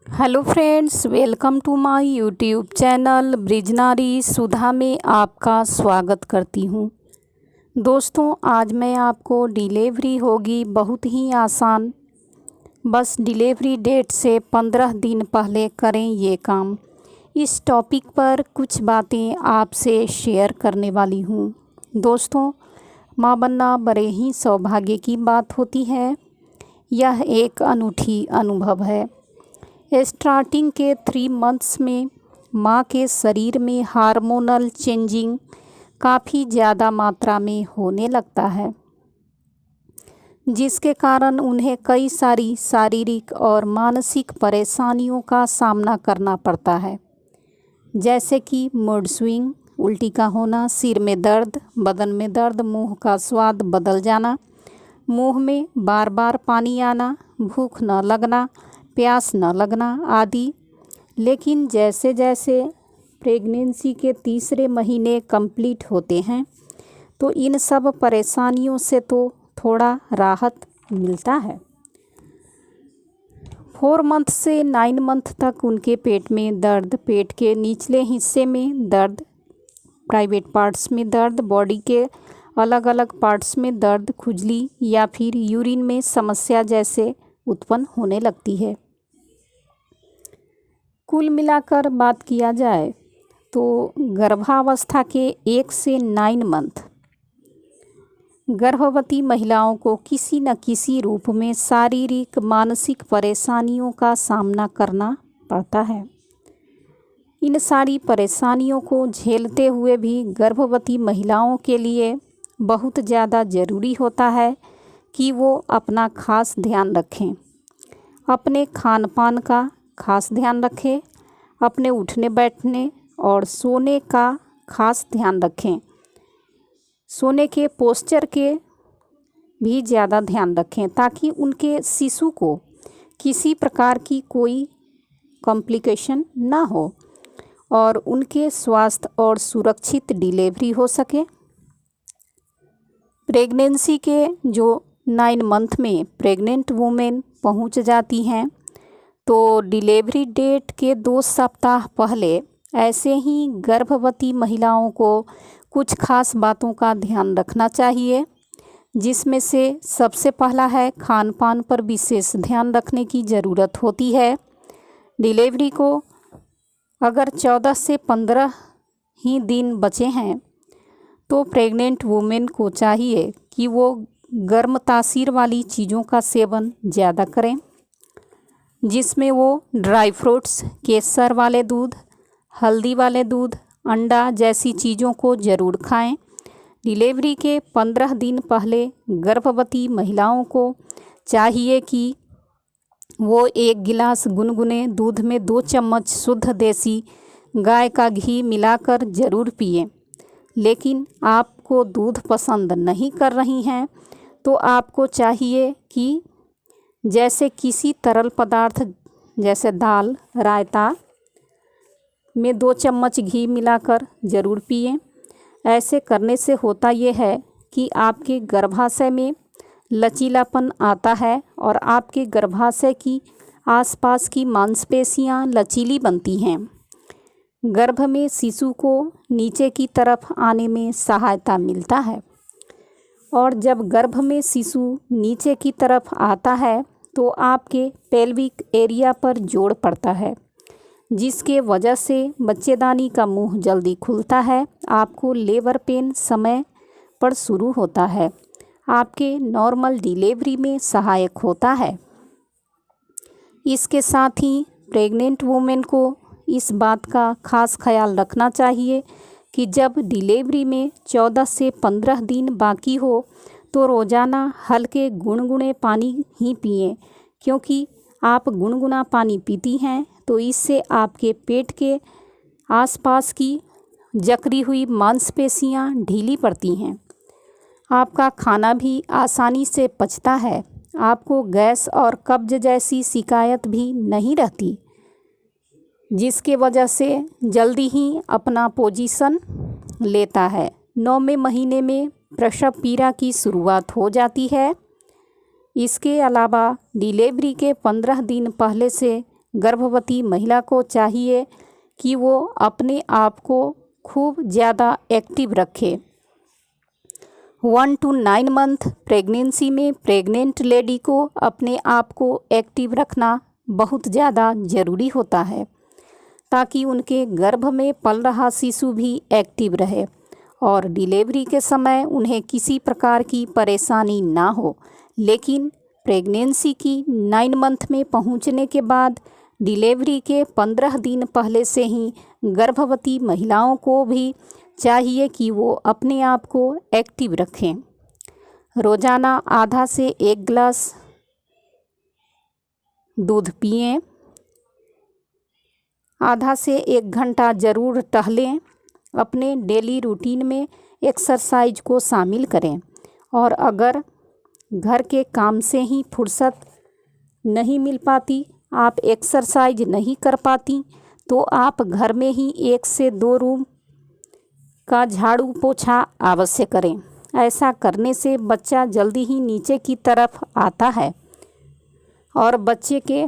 Hello friends, welcome to my YouTube channel Brijnari Sudha में आपका स्वागत करती हूँ। दोस्तों, आज मैं आपको डिलीवरी होगी बहुत ही आसान। बस डिलीवरी डेट से 15 दिन पहले करें ये काम। इस टॉपिक पर कुछ बातें आपसे शेयर करने वाली हूँ। दोस्तों, माँ बनना बड़े ही सौभाग्य की बात होती है। यह एक अनूठी अनुभव है। स्टार्टिंग के 3 मंथ्स में माँ के शरीर में हार्मोनल चेंजिंग काफ़ी ज़्यादा मात्रा में होने लगता है, जिसके कारण उन्हें कई सारी शारीरिक और मानसिक परेशानियों का सामना करना पड़ता है, जैसे कि मूड स्विंग, उल्टी का होना, सिर में दर्द, बदन में दर्द, मुंह का स्वाद बदल जाना, मुंह में बार बार पानी आना, भूख न लगना, प्यास न लगना आदि। लेकिन जैसे जैसे प्रेगनेंसी के तीसरे महीने कंप्लीट होते हैं तो इन सब परेशानियों से तो थोड़ा राहत मिलता है। 4 मंथ से 9 मंथ तक उनके पेट में दर्द, पेट के निचले हिस्से में दर्द, प्राइवेट पार्ट्स में दर्द, बॉडी के अलग अलग पार्ट्स में दर्द, खुजली या फिर यूरिन में समस्या जैसे उत्पन्न होने लगती है। कुल मिलाकर बात किया जाए तो गर्भावस्था के 1 से 9 मंथ गर्भवती महिलाओं को किसी न किसी रूप में शारीरिक मानसिक परेशानियों का सामना करना पड़ता है। इन सारी परेशानियों को झेलते हुए भी गर्भवती महिलाओं के लिए बहुत ज़्यादा ज़रूरी होता है कि वो अपना खास ध्यान रखें, अपने खान पान का खास ध्यान रखें, अपने उठने बैठने और सोने का खास ध्यान रखें, सोने के पोस्चर के भी ज़्यादा ध्यान रखें ताकि उनके शिशु को किसी प्रकार की कोई कॉम्प्लिकेशन ना हो और उनके स्वास्थ्य और सुरक्षित डिलीवरी हो सके। प्रेगनेंसी के जो 9 मंथ में प्रेग्नेंट वुमेन पहुंच जाती हैं तो डिलीवरी डेट के 2 सप्ताह पहले ऐसे ही गर्भवती महिलाओं को कुछ खास बातों का ध्यान रखना चाहिए, जिसमें से सबसे पहला है खान पान पर विशेष ध्यान रखने की ज़रूरत होती है। डिलीवरी को अगर 14 से 15 ही दिन बचे हैं तो प्रेग्नेंट वुमेन को चाहिए कि वो गर्म तासीर वाली चीज़ों का सेवन ज़्यादा करें, जिसमें वो ड्राई फ्रूट्स, केसर वाले दूध, हल्दी वाले दूध, अंडा जैसी चीज़ों को ज़रूर खाएं। डिलीवरी के 15 दिन पहले गर्भवती महिलाओं को चाहिए कि वो 1 गिलास गुनगुने दूध में 2 चम्मच शुद्ध देसी गाय का घी मिलाकर ज़रूर पिएं। लेकिन आपको दूध पसंद नहीं कर रही हैं तो आपको चाहिए कि जैसे किसी तरल पदार्थ जैसे दाल, रायता में 2 चम्मच घी मिलाकर ज़रूर पिएं। ऐसे करने से होता ये है कि आपके गर्भाशय में लचीलापन आता है और आपके गर्भाशय की आसपास की मांसपेशियां लचीली बनती हैं। गर्भ में शिशु को नीचे की तरफ आने में सहायता मिलता है और जब गर्भ में शिशु नीचे की तरफ आता है तो आपके पेल्विक एरिया पर जोर पड़ता है, जिसके वजह से बच्चेदानी का मुंह जल्दी खुलता है, आपको लेबर पेन समय पर शुरू होता है, आपके नॉर्मल डिलीवरी में सहायक होता है। इसके साथ ही प्रेग्नेंट वुमेन को इस बात का खास ख्याल रखना चाहिए कि जब डिलीवरी में 14 से 15 दिन बाकी हो तो रोज़ाना हल्के गुनगुने पानी ही पिएं, क्योंकि आप गुनगुना पानी पीती हैं तो इससे आपके पेट के आसपास की जकड़ी हुई मांसपेशियां ढीली पड़ती हैं, आपका खाना भी आसानी से पचता है, आपको गैस और कब्ज जैसी शिकायत भी नहीं रहती, जिसके वजह से जल्दी ही अपना पोजीशन लेता है। 9वें महीने में प्रसव पीड़ा की शुरुआत हो जाती है। इसके अलावा डिलीवरी के 15 दिन पहले से गर्भवती महिला को चाहिए कि वो अपने आप को खूब ज़्यादा एक्टिव रखे। 1 to 9 मंथ प्रेगनेंसी में प्रेग्नेंट लेडी को अपने आप को एक्टिव रखना बहुत ज़्यादा ज़रूरी होता है, ताकि उनके गर्भ में पल रहा शिशु भी एक्टिव रहे और डिलीवरी के समय उन्हें किसी प्रकार की परेशानी ना हो। लेकिन प्रेगनेंसी की 9 मंथ में पहुंचने के बाद डिलीवरी के 15 दिन पहले से ही गर्भवती महिलाओं को भी चाहिए कि वो अपने आप को एक्टिव रखें। रोज़ाना आधा से 1 गिलास दूध पिएं, आधा से 1 घंटा ज़रूर टहलें, अपने डेली रूटीन में एक्सरसाइज को शामिल करें और अगर घर के काम से ही फुर्सत नहीं मिल पाती, आप एक्सरसाइज नहीं कर पाती, तो आप घर में ही 1 से 2 रूम का झाड़ू पोछा अवश्य करें। ऐसा करने से बच्चा जल्दी ही नीचे की तरफ आता है और बच्चे के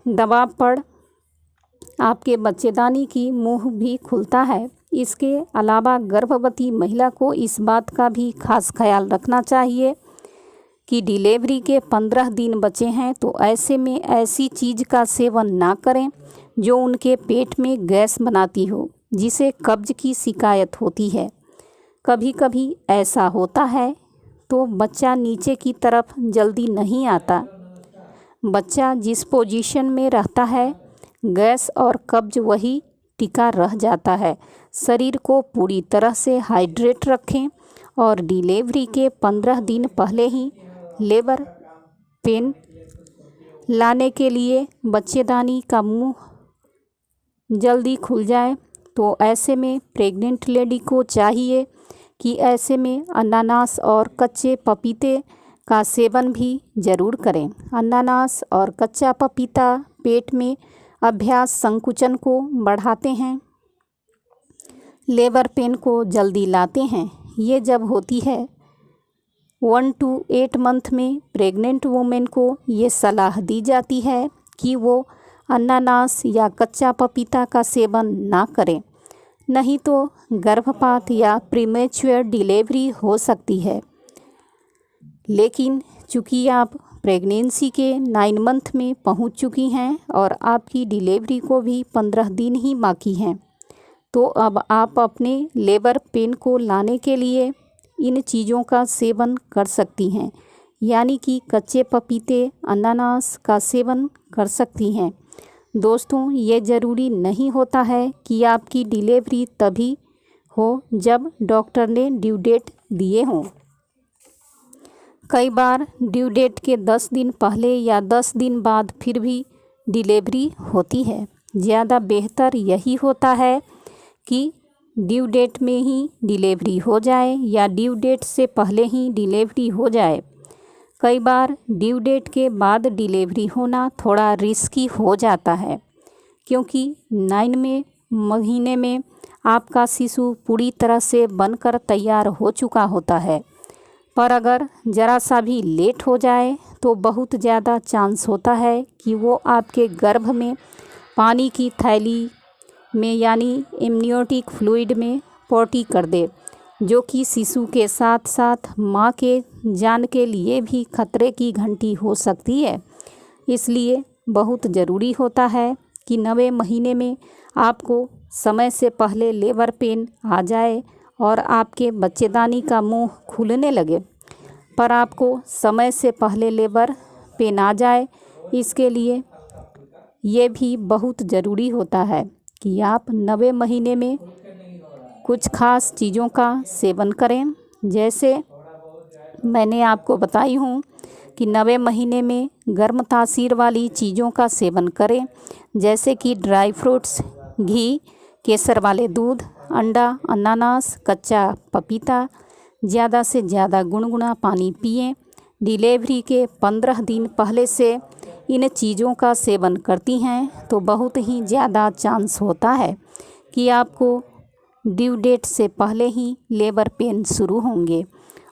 दबाव पर आपके बच्चेदानी की मुंह भी खुलता है। इसके अलावा गर्भवती महिला को इस बात का भी खास ख्याल रखना चाहिए कि डिलीवरी के 15 दिन बचे हैं, तो ऐसे में ऐसी चीज़ का सेवन ना करें जो उनके पेट में गैस बनाती हो, जिसे कब्ज की शिकायत होती है। कभी कभी ऐसा होता है तो बच्चा नीचे की तरफ जल्दी नहीं आता। बच्चा जिस पोजीशन में रहता है, गैस और कब्ज वही टिका रह जाता है। शरीर को पूरी तरह से हाइड्रेट रखें और डिलीवरी के 15 दिन पहले ही लेबर पेन लाने के लिए बच्चेदानी का मुंह जल्दी खुल जाए, तो ऐसे में प्रेग्नेंट लेडी को चाहिए कि ऐसे में अनानास और कच्चे पपीते का सेवन भी ज़रूर करें। अनानास और कच्चा पपीता पेट में अभ्यास संकुचन को बढ़ाते हैं, लेबर पेन को जल्दी लाते हैं। ये जब होती है 1 to 8 मंथ में प्रेग्नेंट वुमेन को ये सलाह दी जाती है कि वो अनानास या कच्चा पपीता का सेवन ना करें, नहीं तो गर्भपात या प्रीमेच्योर डिलीवरी हो सकती है। लेकिन चूँकि आप प्रेगनेंसी के 9 मंथ में पहुंच चुकी हैं और आपकी डिलीवरी को भी 15 दिन ही बाकी हैं, तो अब आप अपने लेबर पेन को लाने के लिए इन चीज़ों का सेवन कर सकती हैं, यानी कि कच्चे पपीते, अनानास का सेवन कर सकती हैं। दोस्तों, ये ज़रूरी नहीं होता है कि आपकी डिलीवरी तभी हो जब डॉक्टर ने ड्यू डेट दिए हों। कई बार ड्यू डेट के 10 दिन पहले या 10 दिन बाद फिर भी डिलीवरी होती है। ज़्यादा बेहतर यही होता है कि ड्यू डेट में ही डिलीवरी हो जाए या ड्यू डेट से पहले ही डिलीवरी हो जाए। कई बार ड्यू डेट के बाद डिलीवरी होना थोड़ा रिस्की हो जाता है, क्योंकि 9वें महीने में आपका शिशु पूरी तरह से बनकर तैयार हो चुका होता है। पर अगर ज़रा सा भी लेट हो जाए तो बहुत ज़्यादा चांस होता है कि वो आपके गर्भ में पानी की थैली में यानी एमनियोटिक फ्लूइड में पोटी कर दे, जो कि शिशु के साथ साथ माँ के जान के लिए भी खतरे की घंटी हो सकती है। इसलिए बहुत ज़रूरी होता है कि 9वें महीने में आपको समय से पहले लेबर पेन आ जाए और आपके बच्चेदानी का मुंह खुलने लगे। पर आपको समय से पहले लेबर पेन आ जाए, इसके लिए ये भी बहुत ज़रूरी होता है कि आप 9वें महीने में कुछ खास चीज़ों का सेवन करें। जैसे मैंने आपको बताई हूँ कि 9वें महीने में गर्म तासीर वाली चीज़ों का सेवन करें, जैसे कि ड्राई फ्रूट्स, घी, केसर वाले दूध, अंडा, अनानास, कच्चा पपीता, ज़्यादा से ज़्यादा गुनगुना पानी पिएं। डिलीवरी के 15 दिन पहले से इन चीज़ों का सेवन करती हैं तो बहुत ही ज़्यादा चांस होता है कि आपको ड्यू डेट से पहले ही लेबर पेन शुरू होंगे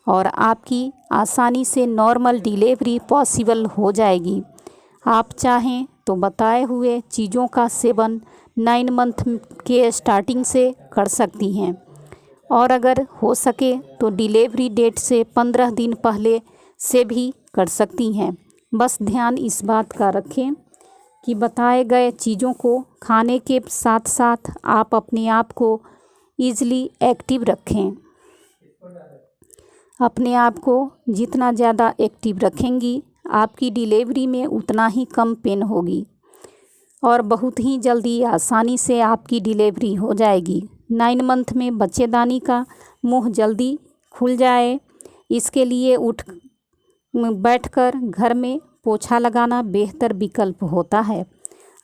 और आपकी आसानी से नॉर्मल डिलीवरी पॉसिबल हो जाएगी। आप चाहें तो तो बताए हुए चीज़ों का सेवन 9 मंथ के स्टार्टिंग से कर सकती हैं, और अगर हो सके तो डिलीवरी डेट से 15 दिन पहले से भी कर सकती हैं। बस ध्यान इस बात का रखें कि बताए गए चीज़ों को खाने के साथ साथ आप अपने आप को ईज़िली एक्टिव रखें। अपने आप को जितना ज़्यादा एक्टिव रखेंगी, आपकी डिलीवरी में उतना ही कम पेन होगी और बहुत ही जल्दी आसानी से आपकी डिलीवरी हो जाएगी। 9 मंथ में बच्चेदानी का मुंह जल्दी खुल जाए, इसके लिए बैठकर घर में पोछा लगाना बेहतर विकल्प होता है।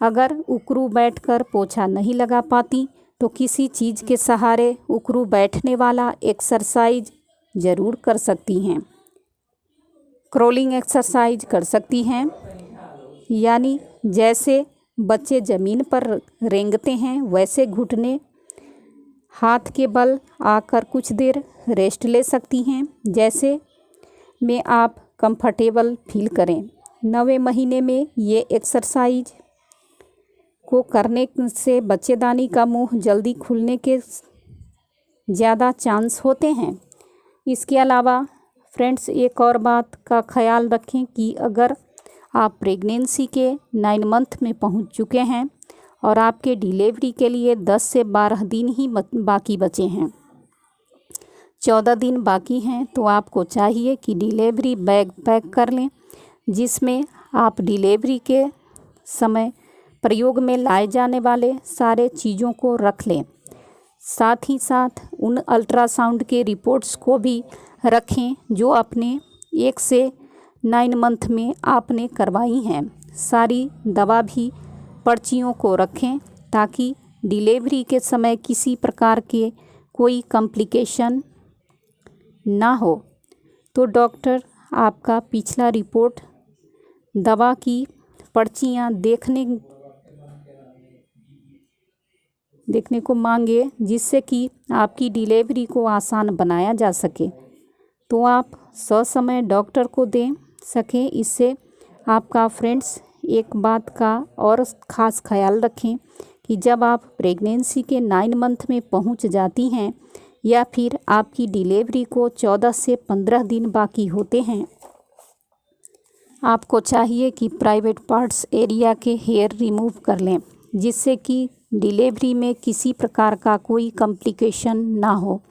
अगर उकरू बैठकर पोछा नहीं लगा पाती तो किसी चीज़ के सहारे उकरू बैठने वाला एक्सरसाइज ज़रूर कर सकती हैं। क्रोलिंग एक्सरसाइज कर सकती हैं, यानी जैसे बच्चे ज़मीन पर रेंगते हैं वैसे घुटने हाथ के बल आकर कुछ देर रेस्ट ले सकती हैं, जैसे में आप कंफर्टेबल फील करें। 9वें महीने में ये एक्सरसाइज को करने से बच्चेदानी का मुंह जल्दी खुलने के ज़्यादा चांस होते हैं। इसके अलावा फ्रेंड्स, एक और बात का ख्याल रखें कि अगर आप प्रेगनेंसी के 9 मंथ में पहुंच चुके हैं और आपके डिलीवरी के लिए 10 से 12 दिन ही बाकी बचे हैं, 14 दिन बाकी हैं, तो आपको चाहिए कि डिलीवरी बैग पैक कर लें, जिसमें आप डिलीवरी के समय प्रयोग में लाए जाने वाले सारे चीज़ों को रख लें। साथ ही साथ उन अल्ट्रासाउंड के रिपोर्ट्स को भी रखें जो अपने 1 से 9 मंथ में आपने करवाई हैं। सारी दवा भी पर्चियों को रखें ताकि डिलीवरी के समय किसी प्रकार के कोई कॉम्प्लिकेशन ना हो। तो डॉक्टर आपका पिछला रिपोर्ट, दवा की पर्चियाँ देखने को मांगे, जिससे कि आपकी डिलीवरी को आसान बनाया जा सके, तो आप ससमय डॉक्टर को दे सकें। इससे आपका फ्रेंड्स एक बात का और ख़ास ख्याल रखें कि जब आप प्रेगनेंसी के 9 मंथ में पहुंच जाती हैं या फिर आपकी डिलीवरी को 14 से 15 दिन बाकी होते हैं, आपको चाहिए कि प्राइवेट पार्ट्स एरिया के हेयर रिमूव कर लें, जिससे कि डिलीवरी में किसी प्रकार का कोई कॉम्प्लिकेशन ना हो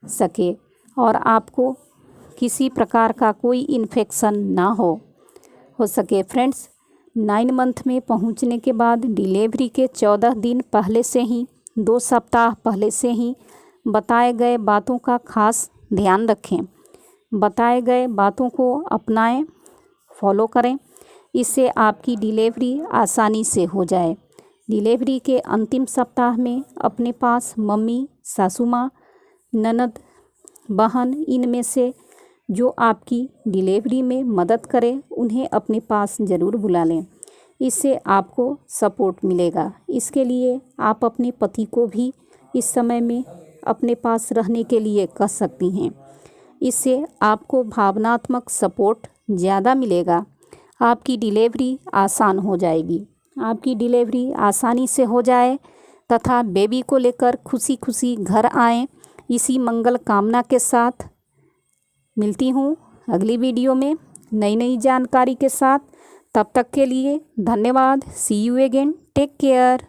सके और आपको किसी प्रकार का कोई इन्फेक्शन ना हो सके। फ्रेंड्स, 9 मंथ में पहुंचने के बाद डिलीवरी के 14 दिन पहले से ही, 2 सप्ताह पहले से ही बताए गए बातों का खास ध्यान रखें। बताए गए बातों को अपनाएं, फॉलो करें, इससे आपकी डिलीवरी आसानी से हो जाए। डिलीवरी के अंतिम सप्ताह में अपने पास मम्मी, सासू माँ, ननद, बहन, इनमें से जो आपकी डिलीवरी में मदद करें उन्हें अपने पास ज़रूर बुला लें। इससे आपको सपोर्ट मिलेगा। इसके लिए आप अपने पति को भी इस समय में अपने पास रहने के लिए कह सकती हैं। इससे आपको भावनात्मक सपोर्ट ज़्यादा मिलेगा। आपकी डिलीवरी आसान हो जाएगी। आपकी डिलीवरी आसानी से हो जाए तथा बेबी को लेकर खुशी खुशी घर आएँ, इसी मंगल कामना के साथ मिलती हूँ अगली वीडियो में नई जानकारी के साथ। तब तक के लिए धन्यवाद। See you again. Take care.